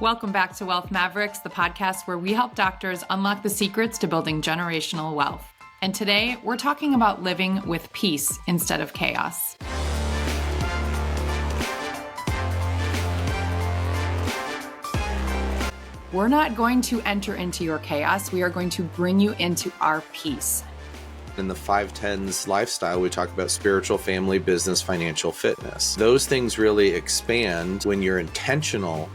Welcome back to Wealth Mavericks, the podcast where we help doctors unlock the secrets to building generational wealth. And today we're talking about living with peace instead of chaos. We're not going to enter into your chaos. We are going to bring you into our peace. In the 510s lifestyle, we talk about spiritual, family, business, financial, fitness. Those things really expand when you're intentional.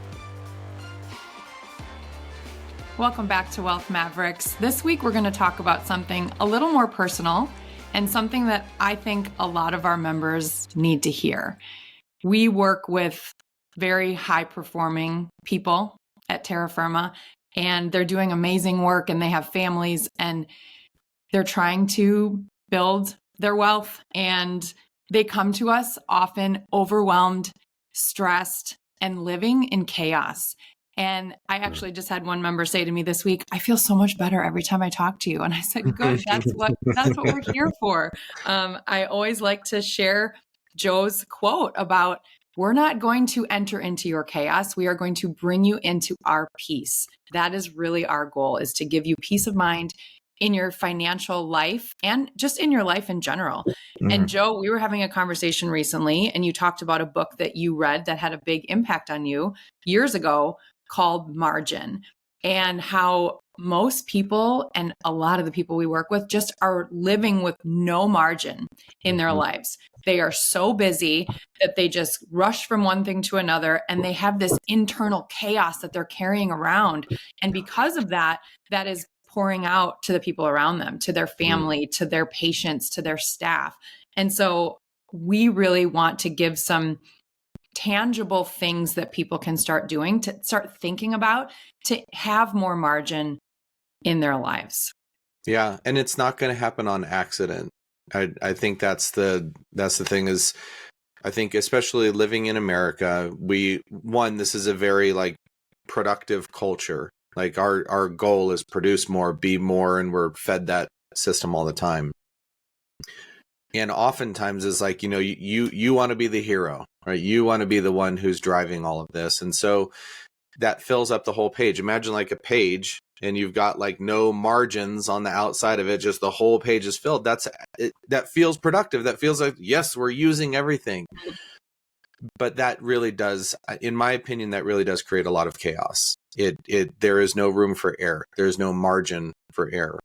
Welcome back to Wealth Mavericks. This week, we're going to talk about something a little more personal and something that I think a lot of our members need to hear. We work with very high-performing people at Terra Firma, and they're doing amazing work, and they have families, and they're trying to build their wealth, and they come to us often overwhelmed, stressed, and living in chaos. And I actually just had one member say to me this week, I feel so much better every time I talk to you. And I said, good, that's what we're here for. I always like to share Joe's quote about, we're not going to enter into your chaos. We are going to bring you into our peace. That is really our goal, is to give you peace of mind in your financial life and just in your life in general. And Joe, we were having a conversation recently, and you talked about a book that you read that had a big impact on you years ago called Margin, and how most people and a lot of the people we work with just are living with no margin in their lives. They are so busy that they just rush from one thing to another, and they have this internal chaos that they're carrying around. And because of that, that is pouring out to the people around them, to their family, to their patients, to their staff. And so we really want to give some tangible things that people can start doing, to start thinking about, to have more margin in their lives. Yeah. And it's not going to happen on accident. I think that's the thing is, I think especially living in America, this is a very productive culture. Like our goal is produce more, be more, and we're fed that system all the time. And oftentimes it's like, you want to be the hero, right? You want to be the one who's driving all of this. And so that fills up the whole page. Imagine like a page and you've got like no margins on the outside of it, just the whole page is filled. That feels productive. That feels like, yes, we're using everything. But that really does, in my opinion, that really does create a lot of chaos. There is no room for error. There's no margin for error.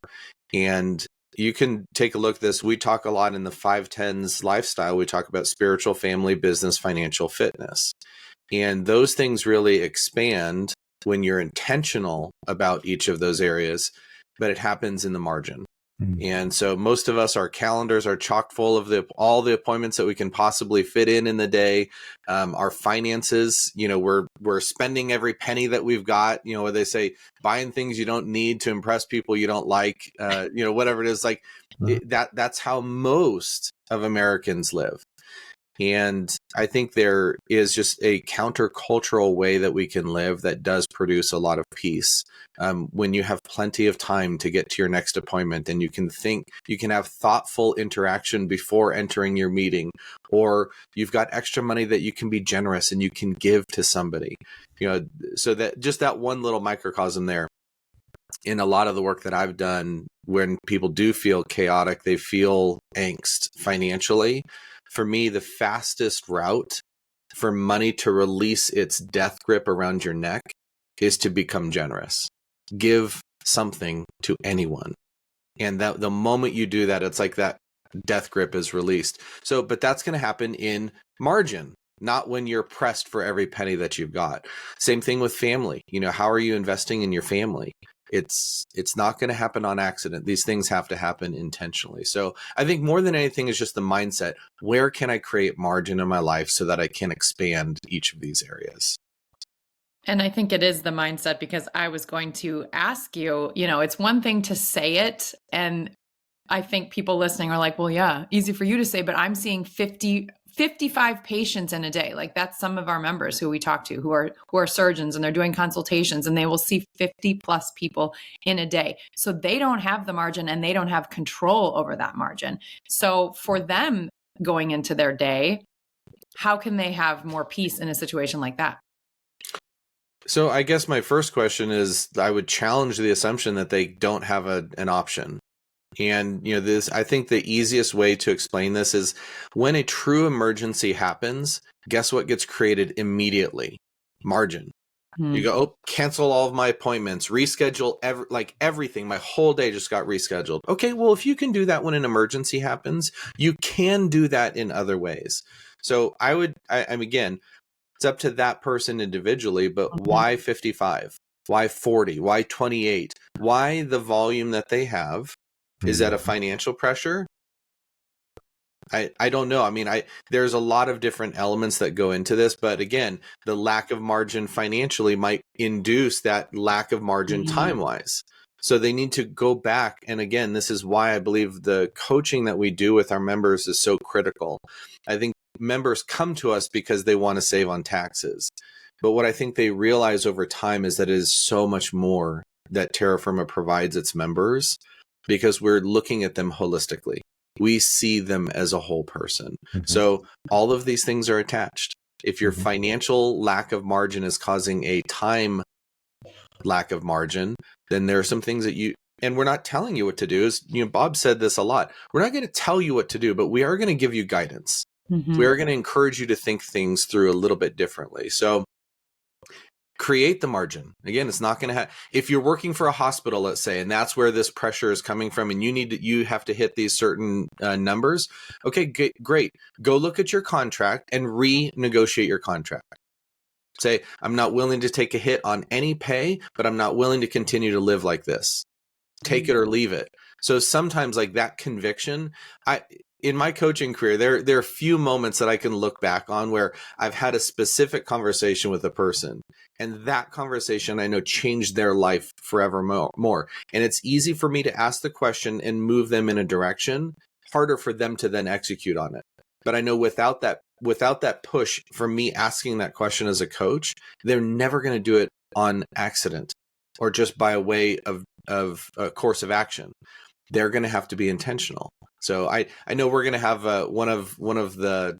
And you can take a look at this. We talk a lot in the 510s lifestyle. We talk about spiritual, family, business, financial, fitness. And those things really expand when you're intentional about each of those areas, but it happens in the margin. And so most of us, our calendars are chock full of all the appointments that we can possibly fit in the day. Our finances, we're spending every penny that we've got, where they say buying things you don't need to impress people you don't like, whatever it is, that's how most of Americans live. And I think there is just a countercultural way that we can live that does produce a lot of peace. When you have plenty of time to get to your next appointment, and you can have thoughtful interaction before entering your meeting, or you've got extra money that you can be generous and you can give to somebody, so that just that one little microcosm there. In a lot of the work that I've done, when people do feel chaotic, they feel angst financially. For me, the fastest route for money to release its death grip around your neck is to become generous. Give something to anyone. And that the moment you do that, it's like that death grip is released. But that's going to happen in margin, not when you're pressed for every penny that you've got. Same thing with family. How are you investing in your family? It's not going to happen on accident. These things have to happen intentionally. So I think more than anything is just the mindset. Where can I create margin in my life so that I can expand each of these areas? And I think it is the mindset, because I was going to ask you, it's one thing to say it. And I think people listening are like, well, yeah, easy for you to say, but I'm seeing 55 patients in a day. Like, that's some of our members who we talk to who are surgeons, and they're doing consultations, and they will see 50 plus people in a day. So they don't have the margin, and they don't have control over that margin. So for them going into their day, how can they have more peace in a situation like that? So I guess my first question is, I would challenge the assumption that they don't have an option. And, I think the easiest way to explain this is when a true emergency happens, guess what gets created immediately? Margin. You go, oh, cancel all of my appointments, reschedule everything. My whole day just got rescheduled. Okay, well, if you can do that when an emergency happens, you can do that in other ways. So I'm again, it's up to that person individually, but why 55? Why 40? Why 28? Why the volume that they have? Is that a financial pressure? I don't know. I mean, there's a lot of different elements that go into this, but again, the lack of margin financially might induce that lack of margin time-wise. So they need to go back. And again, this is why I believe the coaching that we do with our members is so critical. I think members come to us because they want to save on taxes. But what I think they realize over time is that it is so much more that Terra Firma provides its members, because we're looking at them holistically. We see them as a whole person. So all of these things are attached. If your financial lack of margin is causing a time lack of margin, then there are some things that and we're not telling you what to do. Bob said this a lot. We're not going to tell you what to do, but we are going to give you guidance. We are going to encourage you to think things through a little bit differently. So create the margin. Again, it's not going to have, if you're working for a hospital, let's say, and that's where this pressure is coming from, and you have to hit these certain numbers. Okay, great. Go look at your contract and renegotiate your contract. Say, I'm not willing to take a hit on any pay, but I'm not willing to continue to live like this. Take it or leave it. So sometimes like that conviction, in my coaching career, there are few moments that I can look back on where I've had a specific conversation with a person, and that conversation I know changed their life forevermore. And it's easy for me to ask the question and move them in a direction, harder for them to then execute on it. But I know without that push from me asking that question as a coach, they're never going to do it on accident or just by a way of a course of action. They're going to have to be intentional. So I know we're going to have one of the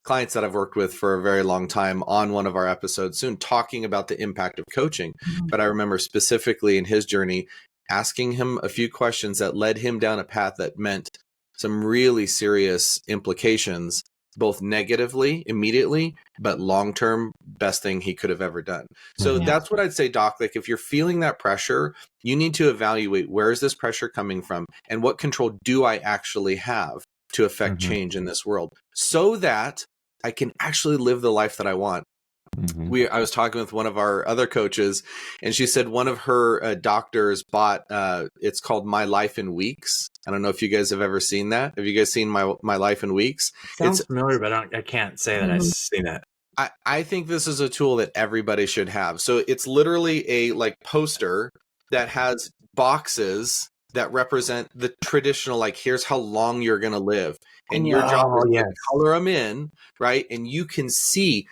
clients that I've worked with for a very long time on one of our episodes soon, talking about the impact of coaching. But I remember specifically in his journey, asking him a few questions that led him down a path that meant some really serious implications, both negatively immediately, but long-term, best thing he could have ever done. So that's what I'd say, Doc. Like if you're feeling that pressure, you need to evaluate, where is this pressure coming from and what control do I actually have to affect change in this world so that I can actually live the life that I want. I was talking with one of our other coaches, and she said one of her doctors bought, it's called My Life in Weeks. I don't know if you guys have ever seen that. Have you guys seen My Life in Weeks? Sounds familiar, but I can't say that I've seen it. I think this is a tool that everybody should have. So it's literally a poster that has boxes that represent the traditional, here's how long you're going to live. And your job is to color them in, right? And you can see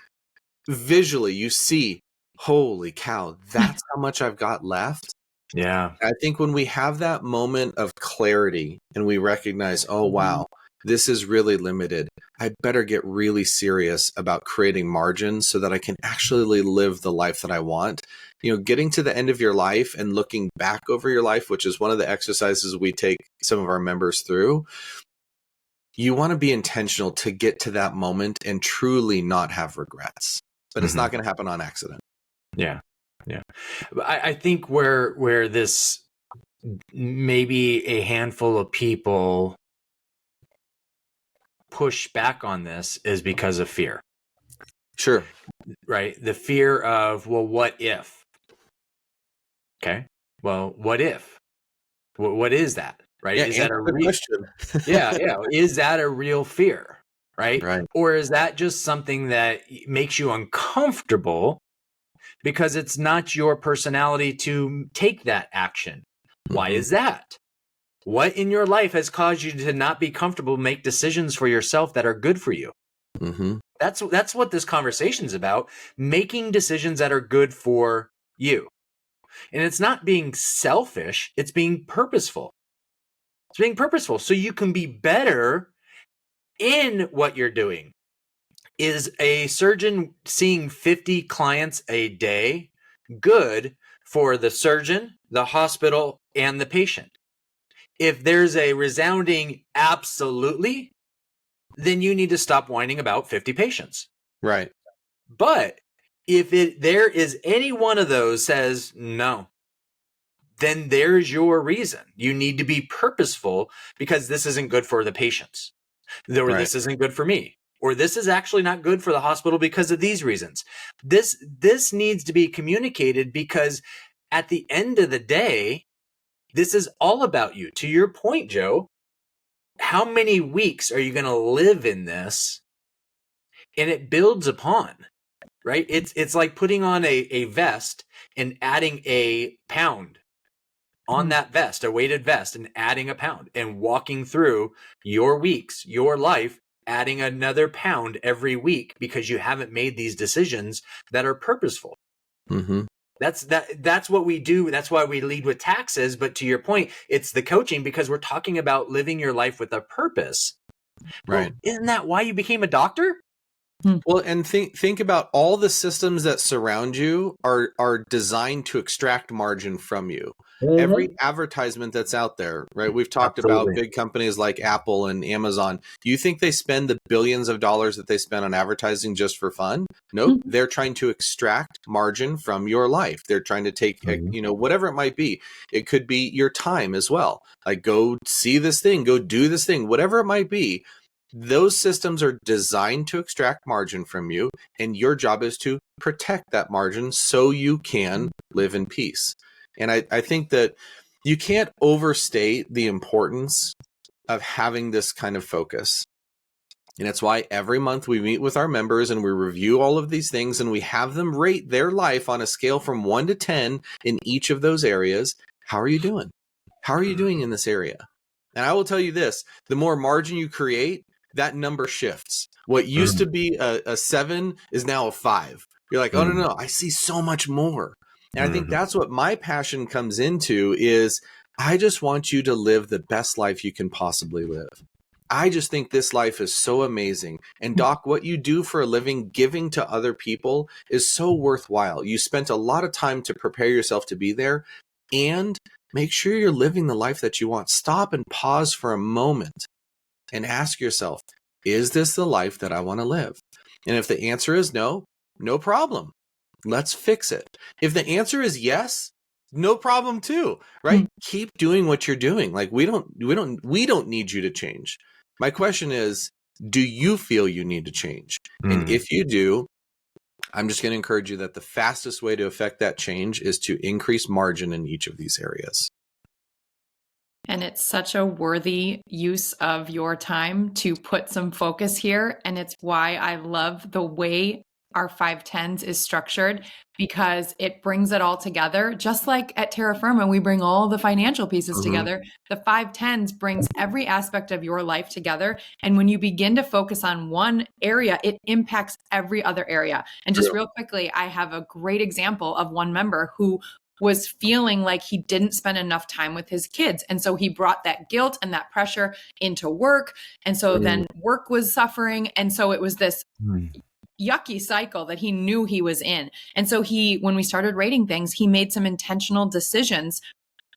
visually, holy cow, that's how much I've got left. Yeah. I think when we have that moment of clarity and we recognize, oh, wow, this is really limited, I better get really serious about creating margins so that I can actually live the life that I want. Getting to the end of your life and looking back over your life, which is one of the exercises we take some of our members through. You want to be intentional to get to that moment and truly not have regrets, but it's not going to happen on accident. Yeah. Yeah. I think where this maybe a handful of people push back on this is because of fear. Sure. Right. The fear of, well, what if? Okay. Well, what if? What is that? Right. Yeah, is that a real question? yeah. Is that a real fear? Right. Right. Or is that just something that makes you uncomfortable because it's not your personality to take that action? Why is that? What in your life has caused you to not be comfortable, make decisions for yourself that are good for you? That's what this conversation is about, making decisions that are good for you. And it's not being selfish, it's being purposeful. It's being purposeful so you can be better in what you're doing. Is a surgeon seeing 50 clients a day good for the surgeon, the hospital, and the patient. If there's a resounding absolutely, then you need to stop whining about 50 patients. Right. But if there is any one of those says no, then there's your reason. You need to be purposeful because this isn't good for the patients, or Right. this isn't good for me, or this is actually not good for the hospital because of these reasons. This needs to be communicated because at the end of the day, this is all about you. To your point, Joe, how many weeks are you going to live in this? And it builds upon, right? It's like putting on a vest and adding a pound on that vest, a weighted vest, and adding a pound, and walking through your weeks, your life, adding another pound every week because you haven't made these decisions that are purposeful. Mm-hmm. That's what we do. That's why we lead with taxes. But to your point, it's the coaching because we're talking about living your life with a purpose. Right. Well, isn't that why you became a doctor? Well, and think about all the systems that surround you are designed to extract margin from you. Every advertisement that's out there, right? We've talked about big companies like Apple and Amazon. Do you think they spend the billions of dollars that they spend on advertising just for fun? Nope. They're trying to extract margin from your life. They're trying to take, whatever it might be. It could be your time as well. Like go see this thing, go do this thing, whatever it might be. Those systems are designed to extract margin from you, and your job is to protect that margin so you can live in peace. And I think that you can't overstate the importance of having this kind of focus. And it's why every month we meet with our members and we review all of these things and we have them rate their life on a scale from 1 to 10 in each of those areas. How are you doing? How are you doing in this area? And I will tell you this, the more margin you create, that number shifts. What used to be a 7 is now a 5. You're like, oh, no, I see so much more. And I think that's what my passion comes into is I just want you to live the best life you can possibly live. I just think this life is so amazing. And Doc, what you do for a living, giving to other people is so worthwhile. You spent a lot of time to prepare yourself to be there and make sure you're living the life that you want. Stop and pause for a moment and ask yourself, is this the life that I want to live? And if the answer is no, no problem. Let's fix it. If the answer is yes, no problem too, right? Keep doing what you're doing. Like we don't need you to change. My question is, do you feel you need to change? And if you do, I'm just going to encourage you that the fastest way to affect that change is to increase margin in each of these areas. And it's such a worthy use of your time to put some focus here. And it's why I love the way our 510s is structured, because it brings it all together. Just like at Terra Firma, we bring all the financial pieces together. The 510s brings every aspect of your life together. And when you begin to focus on one area, it impacts every other area. And just real quickly, I have a great example of one member who was feeling like he didn't spend enough time with his kids. And so he brought that guilt and that pressure into work. And so then work was suffering. And so it was this yucky cycle that he knew he was in. And so when we started rating things, he made some intentional decisions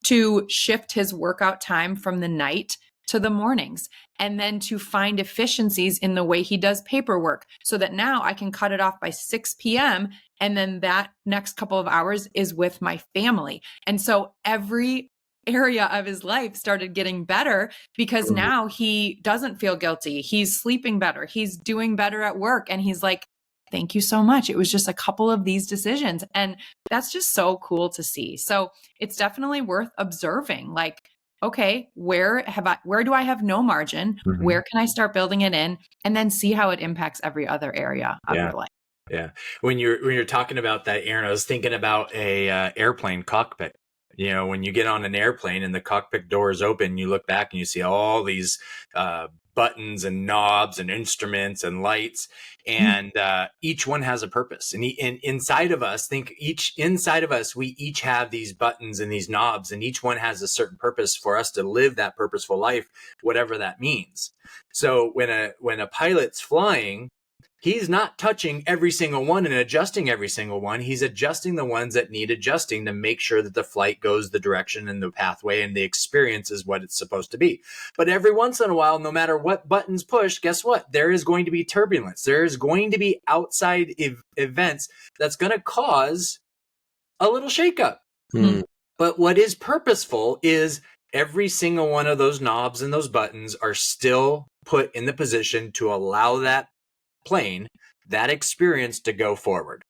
to shift his workout time from the night to the mornings, and then to find efficiencies in the way he does paperwork so that now I can cut it off by 6 p.m. And then that next couple of hours is with my family. And so every area of his life started getting better because now he doesn't feel guilty. He's sleeping better. He's doing better at work. And he's like, thank you so much. It was just a couple of these decisions. And that's just so cool to see. So it's definitely worth observing. Like, okay, where do I have no margin? Where can I start building it in? And then see how it impacts every other area of your life. Yeah. When you're talking about that, Erin, I was thinking about a airplane cockpit. You know, when you get on an airplane and the cockpit door is open, you look back and you see all these buttons and knobs and instruments and lights, and each one has a purpose. And inside of us, we each have these buttons and these knobs, and each one has a certain purpose for us to live that purposeful life, whatever that means. So when a pilot's flying, He's not touching every single one and adjusting every single one. He's adjusting the ones that need adjusting to make sure that the flight goes the direction and the pathway and the experience is what it's supposed to be. But every once in a while, no matter what buttons push, guess what? There is going to be turbulence. There is going to be outside events that's going to cause a little shakeup. But what is purposeful is every single one of those knobs and those buttons are still put in the position to allow that plane, that experience to go forward.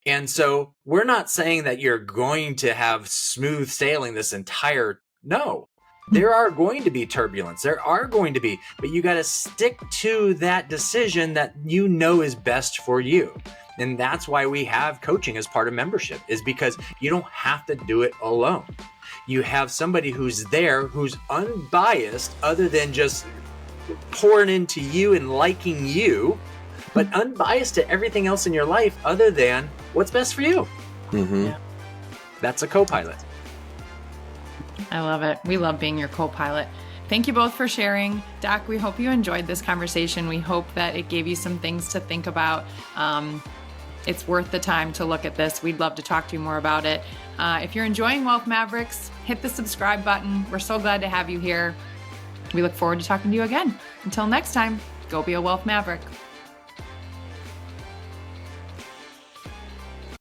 And so we're not saying that you're going to have smooth sailing this entire, no. There are going to be turbulence. There are going to be, but you got to stick to that decision that you know is best for you. And that's why we have coaching as part of membership, is because you don't have to do it alone. You have somebody who's there, who's unbiased, other than just pouring into you and liking you, but unbiased to everything else in your life other than what's best for you. Yeah. That's a co-pilot. I love it. We love being your co-pilot. Thank you both for sharing. Doc, we hope you enjoyed this conversation. We hope that it gave you some things to think about. It's worth the time to look at this. We'd love to talk to you more about it. If you're enjoying Wealth Mavericks, hit the subscribe button. We're so glad to have you here. We look forward to talking to you again. Until next time, go be a Wealth Maverick.